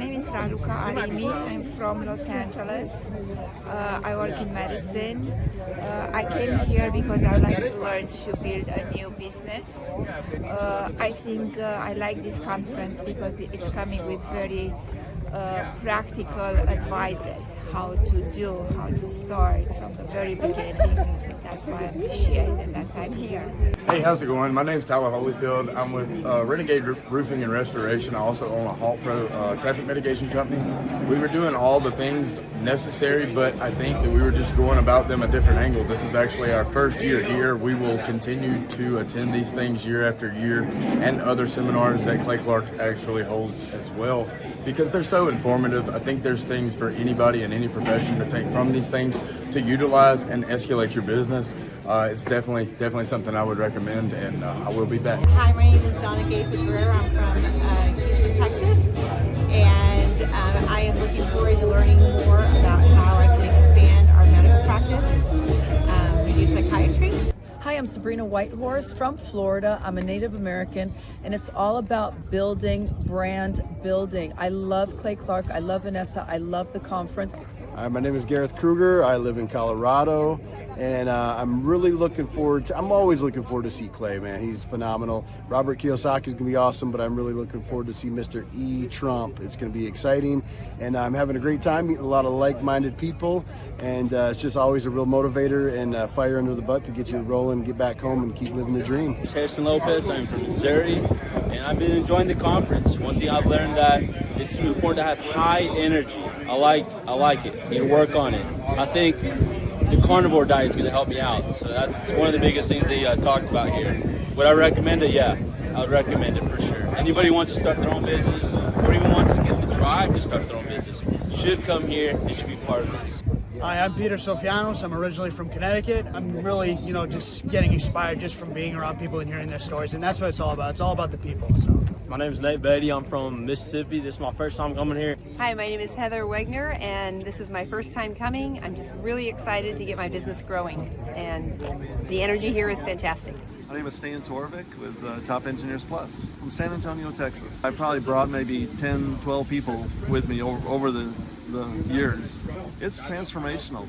name is Raluca Arimi. I'm from Los Angeles. I work in medicine. I came here because I would like to learn to build a new business. I think I like this conference because it's coming with very practical advices, how to start from the very beginning. That's why I appreciate it. That's why I'm here. Hey, how's it going? My name's Tyler Holyfield. I'm with Renegade Roofing and Restoration. I also own a Halt Pro traffic mitigation company. We were doing all the things necessary, but I think that we were just going about them a different angle. This is actually our first year here. We will continue to attend these things year after year and other seminars that Clay Clark actually holds as well, because they're so informative. I think there's things for anybody in any profession to take from these things to utilize and escalate your business. It's definitely something I would recommend, and I will be back. Hi, my name is Donna Gates-Guerrero. I'm from Houston, Texas, and I am looking forward to learning more about how I can expand our medical practice. We do psychiatry. Hi, I'm Sabrina Whitehorse from Florida. I'm a Native American, and it's all about building, brand building. I love Clay Clark. I love Vanessa. I love the conference. Hi, my name is Gareth Kruger. I live in Colorado, and I'm really looking forward to, I'm always looking forward to see Clay, man. He's phenomenal. Robert Kiyosaki is going to be awesome, but I'm really looking forward to see Mr. E. Trump. It's going to be exciting, and I'm having a great time meeting a lot of like-minded people, and it's just always a real motivator and fire under the butt to get you rolling, get back home, and keep living the dream. Harrison Lopez. I'm from Missouri, and I've been enjoying the conference. One thing I've learned that it's important to have high energy. I like it. You work on it. I think the carnivore diet is going to help me out. So that's one of the biggest things they talked about here. Would I recommend it? Yeah, I would recommend it for sure. Anybody who wants to start their own business or even wants to get the drive to start their own business should come here and should be part of this. Hi, I'm Peter Sofianos. I'm originally from Connecticut. I'm really, just getting inspired just from being around people and hearing their stories, and that's what it's all about. It's all about the people. So. My name is Nate Beatty. I'm from Mississippi. This is my first time coming here. Hi, my name is Heather Wegner, and this is my first time coming. I'm just really excited to get my business growing, and the energy here is fantastic. My name is Stan Torvik with Top Engineers Plus from San Antonio, Texas. I probably brought maybe 10, 12 people with me over the years. It's transformational.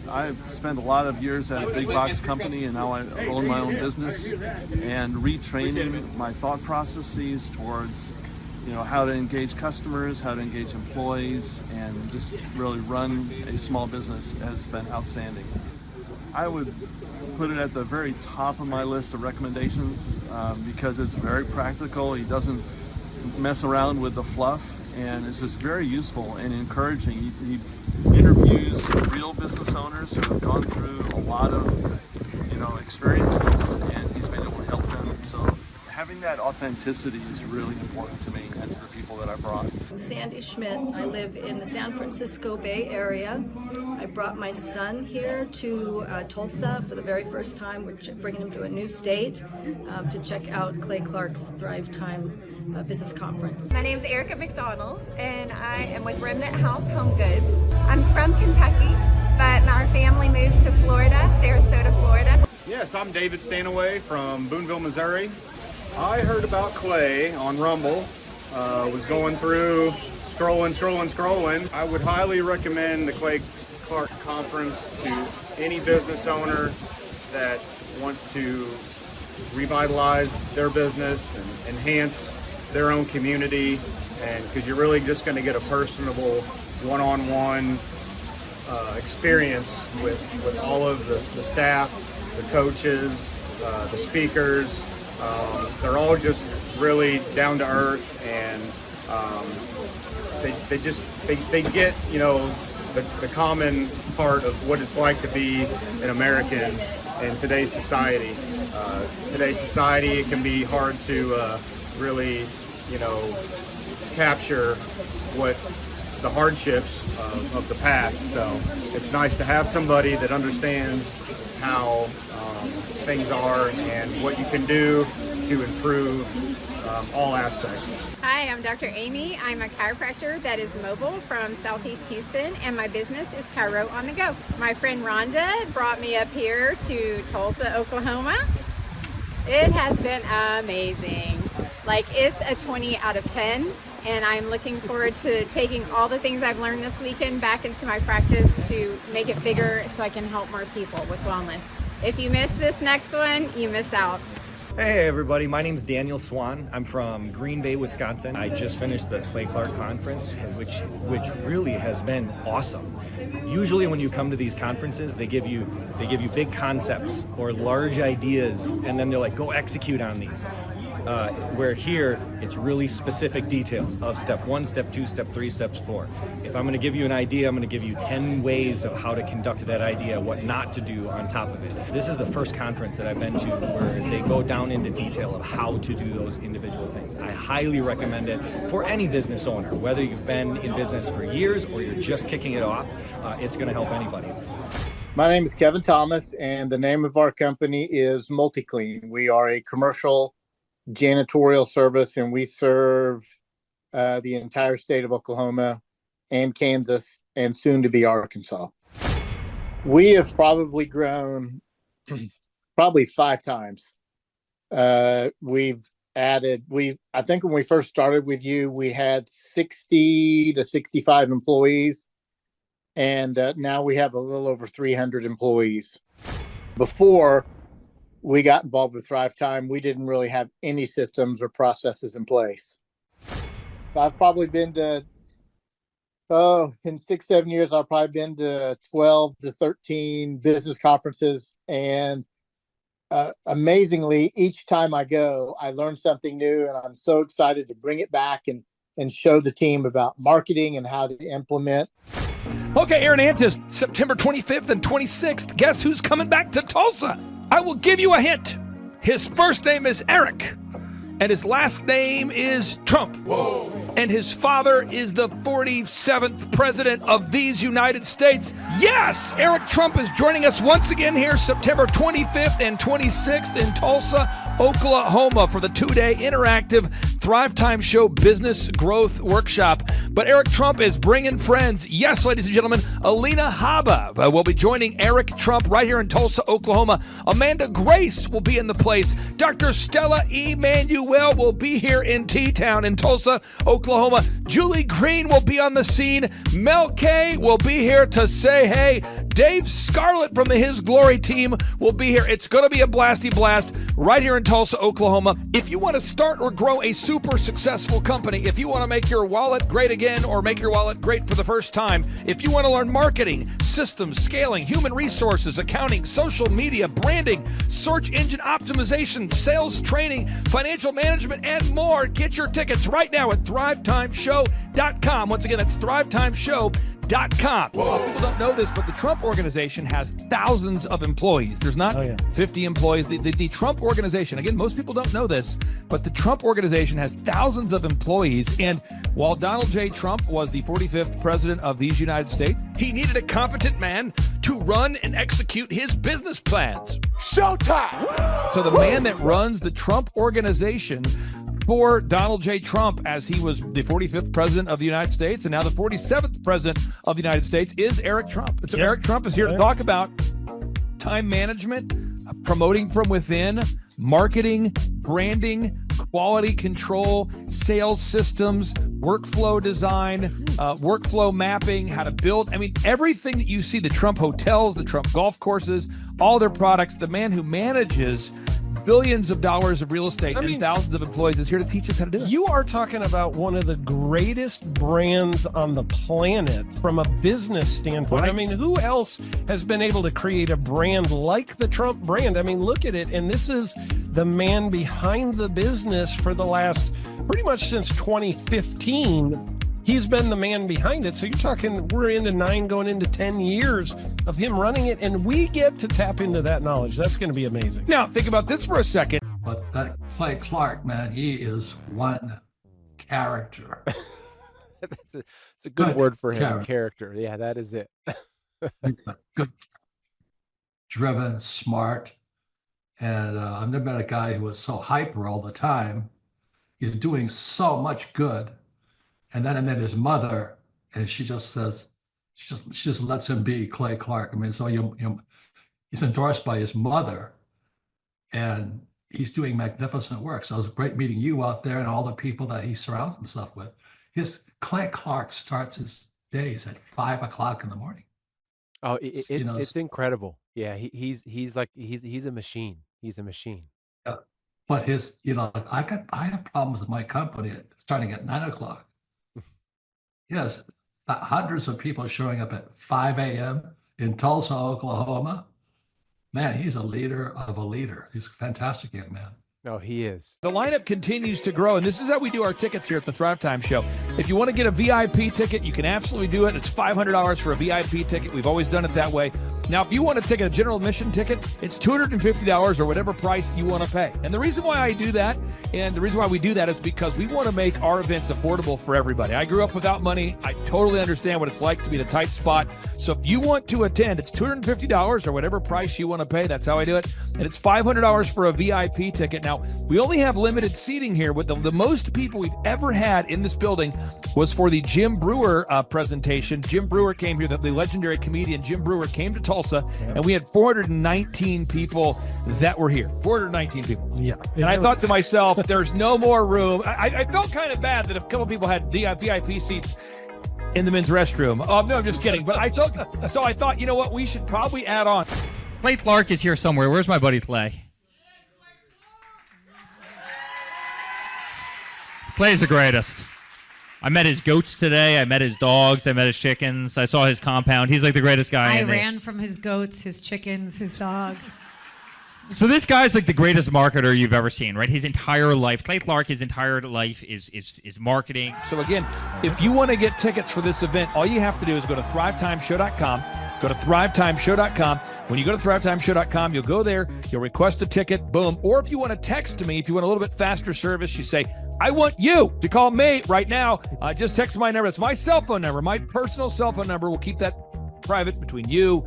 I've spent a lot of years at a big box company, and now I own my own business, and retraining my thought processes towards how to engage customers, how to engage employees, and just really run a small business has been outstanding. I would put it at the very top of my list of recommendations because it's very practical. He doesn't mess around with the fluff, and it's just very useful and encouraging. He interviews real business owners who have gone through a lot of experiences, and he's been able to help them. So having that authenticity is really important to me and to the people that I brought. I'm Sandy Schmidt. I live in the San Francisco Bay Area. I brought my son here to Tulsa for the very first time. We're bringing him to a new state to check out Clay Clark's Thrivetime Business Conference. My name is Erica McDonald, and I am with Remnant House Home Goods. I'm from Kentucky, but our family moved to Florida, Sarasota, Florida. Yes, I'm David Stanaway from Boonville, Missouri. I heard about Clay on Rumble, was going through, scrolling. I would highly recommend the Clay Clark Conference to any business owner that wants to revitalize their business and enhance their own community, and because you're really just going to get a personable one-on-one experience with all of the staff, the coaches, the speakers. They're all just really down to earth, and they get the common part of what it's like to be an American in today's society. It can be hard to really capture what the hardships of the past. So it's nice to have somebody that understands how things are and what you can do to improve all aspects. Hi, I'm Dr. Amy. I'm a chiropractor that is mobile from Southeast Houston, and my business is Chiro on the Go. My friend Rhonda brought me up here to Tulsa, Oklahoma. It has been amazing. Like, it's a 20 out of 10. and I'm looking forward to taking all the things I've learned this weekend back into my practice to make it bigger so I can help more people with wellness. If you miss this next one, you miss out. Hey everybody, my name's Daniel Swan. I'm from Green Bay, Wisconsin. I just finished the Clay Clark conference, which really has been awesome. Usually when you come to these conferences, they give you big concepts or large ideas, and then they're like, go execute on these. Where here, it's really specific details of step 1, step 2, step 3, steps 4. If I'm going to give you an idea, I'm going to give you 10 ways of how to conduct that idea, what not to do on top of it. This is the first conference that I've been to where they go down into detail of how to do those individual things. I highly recommend it for any business owner, whether you've been in business for years or you're just kicking it off. It's going to help anybody. My name is Kevin Thomas, and the name of our company is MultiClean. We are a commercial janitorial service, and we serve the entire state of Oklahoma and Kansas and soon to be Arkansas. We have probably grown probably 5 times. I think when we first started with you, we had 60 to 65 employees, and now we have a little over 300 employees. Before we got involved with Thrivetime, we didn't really have any systems or processes in place. So I've probably been to, in 6-7 years, I've probably been to 12 to 13 business conferences. And amazingly, each time I go, I learn something new, and I'm so excited to bring it back and show the team about marketing and how to implement. Okay, Aaron Antis, September 25th and 26th. Guess who's coming back to Tulsa? I will give you a hint. His first name is Eric, and his last name is Trump. Whoa. And his father is the 47th president of these United States. Yes, Eric Trump is joining us once again here September 25th and 26th in Tulsa, Oklahoma for the 2-day interactive Thrivetime Show Business Growth Workshop. But Eric Trump is bringing friends. Yes, ladies and gentlemen, Alina Haba will be joining Eric Trump right here in Tulsa, Oklahoma. Amanda Grace will be in the place. Dr. Stella Emanuel will be here in T-Town in Tulsa, Oklahoma. Julie Green will be on the scene. Mel K will be here to say hey. Dave Scarlett from the His Glory team will be here. It's going to be a blasty blast right here in Tulsa, Oklahoma. If you want to start or grow a super successful company, if you want to make your wallet great again or make your wallet great for the first time, if you want to learn marketing, systems, scaling, human resources, accounting, social media, branding, search engine optimization, sales training, financial management, and more, get your tickets right now at thrivetimeshow.com. Once again, that's thrivetimeshow.com. People don't know this, but the Trump organization has thousands of employees. There's not 50 employees. The Trump organization, again, most people don't know this, but the Trump organization has thousands of employees. And while Donald J. Trump was the 45th president of these United States, he needed a competent man to run and execute his business plans. Showtime! So the man that runs the Trump organization for Donald J. Trump, as he was the 45th president of the United States and now the 47th president of the United States, is Eric Trump. And so Eric Trump is here to talk about time management, promoting from within, marketing, branding, quality control, sales systems, workflow design, workflow mapping, how to build. I mean, everything that you see, the Trump hotels, the Trump golf courses, all their products, the man who manages billions of dollars of real estate and thousands of employees is here to teach us how to do it. You are talking about one of the greatest brands on the planet from a business standpoint. Right. I mean, who else has been able to create a brand like the Trump brand? I mean, look at it. And this is the man behind the business for the last, pretty much since 2015. He's been the man behind it. So you're talking, we're into 9 going into 10 years of him running it, and we get to tap into that knowledge. That's going to be amazing. Now, think about this for a second. But that Clay Clark, man, he is one character. It's a good word for him, character. Yeah, that is it. Good, driven, smart. And I've never met a guy who was so hyper all the time. He's doing so much good. And then I met his mother, and she just says, she just lets him be Clay Clark. I mean, so he's endorsed by his mother, and he's doing magnificent work. So it was great meeting you out there and all the people that he surrounds himself with. Clay Clark starts his days at 5 o'clock in the morning. Oh, it's incredible. Yeah, he's a machine. He's a machine. But I have problems with my company starting at 9 o'clock. Yes, hundreds of people showing up at 5 a.m. in Tulsa, Oklahoma. Man, he's a leader of a leader. He's a fantastic young man. No, he is. The lineup continues to grow, and this is how we do our tickets here at the Thrivetime Show. If you want to get a VIP ticket, you can absolutely do it. It's $500 for a VIP ticket. We've always done it that way. Now, if you want to take a general admission ticket, it's $250 or whatever price you want to pay. And the reason why I do that, and the reason why we do that, is because we want to make our events affordable for everybody. I grew up without money. I totally understand what it's like to be in a tight spot. So if you want to attend, it's $250 or whatever price you want to pay. That's how I do it. And it's $500 for a VIP ticket. Now, we only have limited seating here. With the most people we've ever had in this building was for the Jim Brewer presentation. Jim Brewer came here, the legendary comedian Jim Brewer came to Tulsa, and we had 419 people that were here. 419 people. Yeah. And I thought to myself, there's no more room. I felt kind of bad that a couple people had VIP seats in the men's restroom. Oh, no, I'm just kidding. But I thought, you know what, we should probably add on. Clay Clark is here somewhere. Where's my buddy Clay? Clay's the greatest. I met his goats today. I met his dogs. I met his chickens. I saw his compound. He's like the greatest guy. I ran from his goats, his chickens, his dogs. So this guy's like the greatest marketer you've ever seen, right? His entire life, Clay Clark, his entire life is marketing. So again, if you want to get tickets for this event, all you have to do is go to thrivetimeshow.com. Go to thrivetimeshow.com. When you go to thrivetimeshow.com, you'll go there, you'll request a ticket, boom. Or if you want to text me, if you want a little bit faster service, you say, I want you to call me right now. Just text my number. It's my cell phone number, my personal cell phone number. We'll keep that private between you,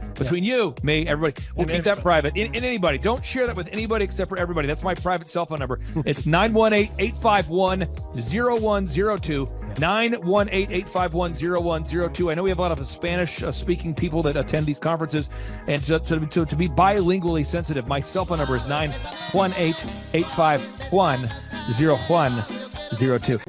me, everybody. We'll keep that private. And anybody. Don't share that with anybody except for everybody. That's my private cell phone number. It's 918-851-0102. 918-851-0102. I know we have a lot of Spanish-speaking people that attend these conferences, and so to be bilingually sensitive, my cell phone number is 918-851-0102.